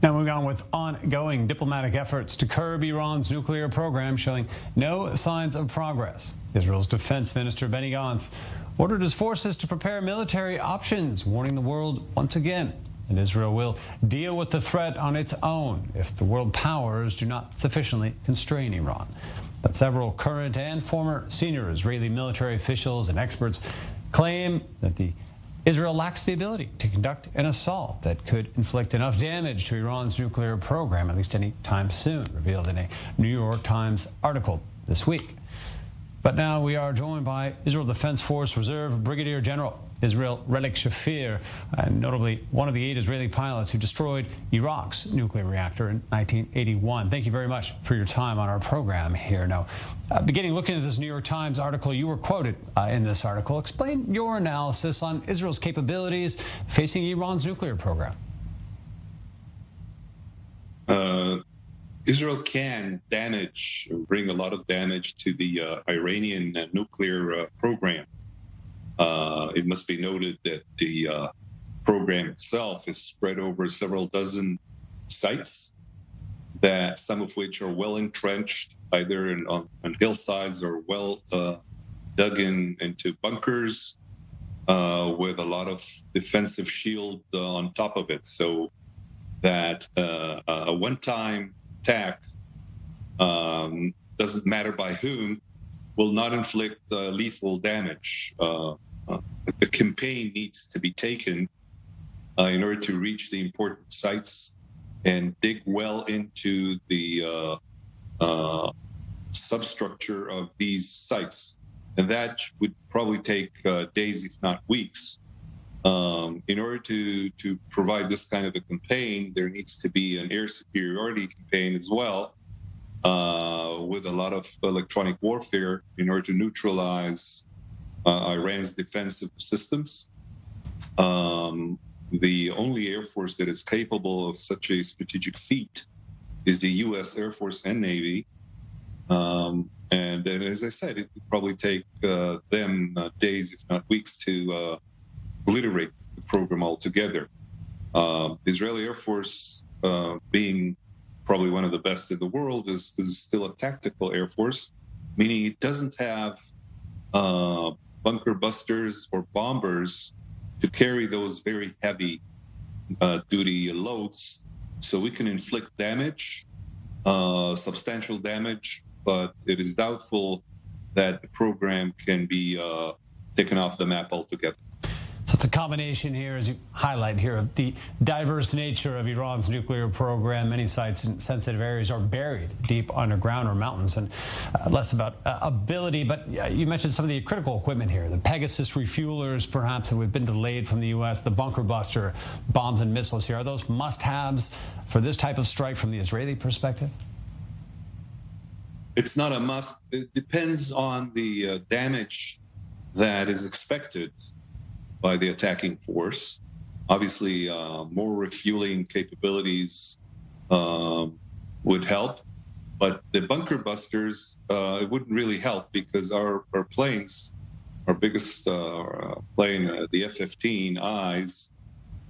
Now moving on with ongoing diplomatic efforts to curb Iran's nuclear program showing no signs of progress. Israel's defense minister Benny Gantz ordered his forces to prepare military options, warning the world once again that Israel will deal with the threat on its own if the world powers do not sufficiently constrain Iran. But several current and former senior Israeli military officials and experts claim that Israel lacks the ability to conduct an assault that could inflict enough damage to Iran's nuclear program, at least any time soon, revealed in a New York Times article this week. But now we are joined by Israel Defense Force Reserve Brigadier General Israel Relik Shafir, and notably one of the 8 Israeli pilots who destroyed Iraq's nuclear reactor in 1981. Thank you very much for your time on our program here. Now, beginning looking at this New York Times article, you were quoted in this article. Explain your analysis on Israel's capabilities facing Iran's nuclear program. Israel can bring a lot of damage to the Iranian nuclear program. It must be noted that the program itself is spread over several dozen sites, that some of which are well entrenched, either on hillsides or well dug into bunkers with a lot of defensive shield on top of it, so that a one-time attack, doesn't matter by whom, will not inflict lethal damage. The campaign needs to be taken in order to reach the important sites and dig well into the substructure of these sites. And that would probably take days, if not weeks. In order to provide this kind of a campaign, there needs to be an air superiority campaign as well, with a lot of electronic warfare in order to neutralize Iran's defensive systems. The only Air Force that is capable of such a strategic feat is the U.S. Air Force and Navy. And as I said, it would probably take them days, if not weeks, to obliterate the program altogether. The Israeli Air Force, being probably one of the best in the world, is still a tactical Air Force, meaning it doesn't have bunker busters or bombers to carry those very heavy duty loads. So we can inflict damage, substantial damage, but it is doubtful that the program can be taken off the map altogether. So it's a combination here, as you highlight here, of the diverse nature of Iran's nuclear program. Many sites in sensitive areas are buried deep underground or mountains, and less about ability. But you mentioned some of the critical equipment here, the Pegasus refuelers, perhaps, that have been delayed from the U.S., the bunker buster bombs and missiles here. Are those must-haves for this type of strike from the Israeli perspective? It's not a must. It depends on the damage that is expected by the attacking force. Obviously, more refueling capabilities would help, but the bunker busters, it wouldn't really help, because our planes, our biggest plane, the F-15Is,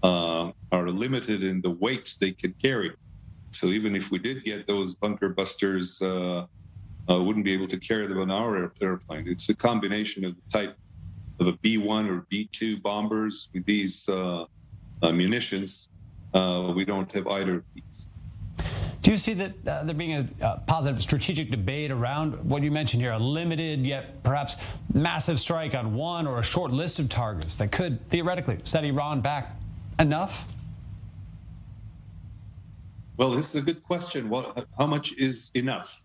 are limited in the weight they can carry. So even if we did get those bunker busters, wouldn't be able to carry them on our airplane. It's a combination of the type of a B-1 or B-2 bombers with these munitions. We don't have either of these. Do you see that there being a positive strategic debate around what you mentioned here, a limited yet perhaps massive strike on one or a short list of targets that could theoretically set Iran back enough? Well, this is a good question. How much is enough?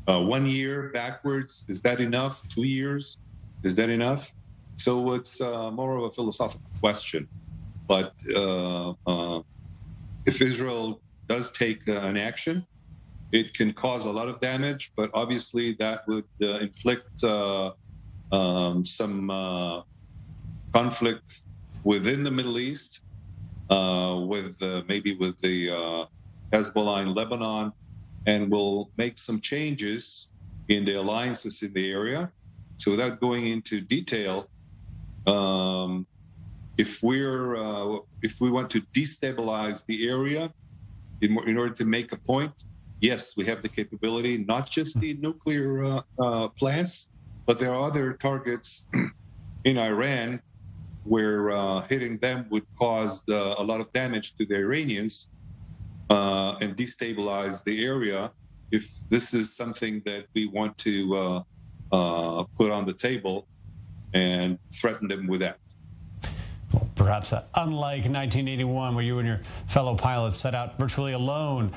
1 year backwards, is that enough? 2 years, is that enough? So it's more of a philosophical question. But if Israel does take an action, it can cause a lot of damage, but obviously that would inflict some conflict within the Middle East, maybe with the Hezbollah in Lebanon, and will make some changes in the alliances in the area. So without going into detail, if we want to destabilize the area, in order to make a point, yes, we have the capability, not just the nuclear plants, but there are other targets in Iran where hitting them would cause a lot of damage to the Iranians and destabilize the area. If this is something that we want to put on the table and threaten them with that. Well, perhaps unlike 1981, where you and your fellow pilots set out virtually alone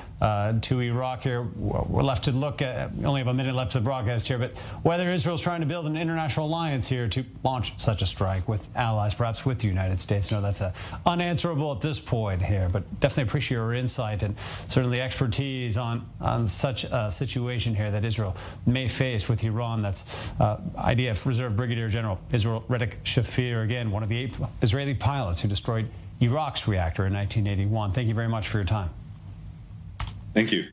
to Iraq here, we're left to look at, we only have a minute left of the broadcast here, but whether Israel's trying to build an international alliance here to launch such a strike with allies, perhaps with the United States. No, that's unanswerable at this point here, but definitely appreciate your insight and certainly expertise on such a situation here that Israel may face with Iran. That's IDF Reserve Brigadier General Israel Relik Shafir, again, one of the 8 Israeli pilots who destroyed Iraq's reactor in 1981. Thank you very much for your time. Thank you.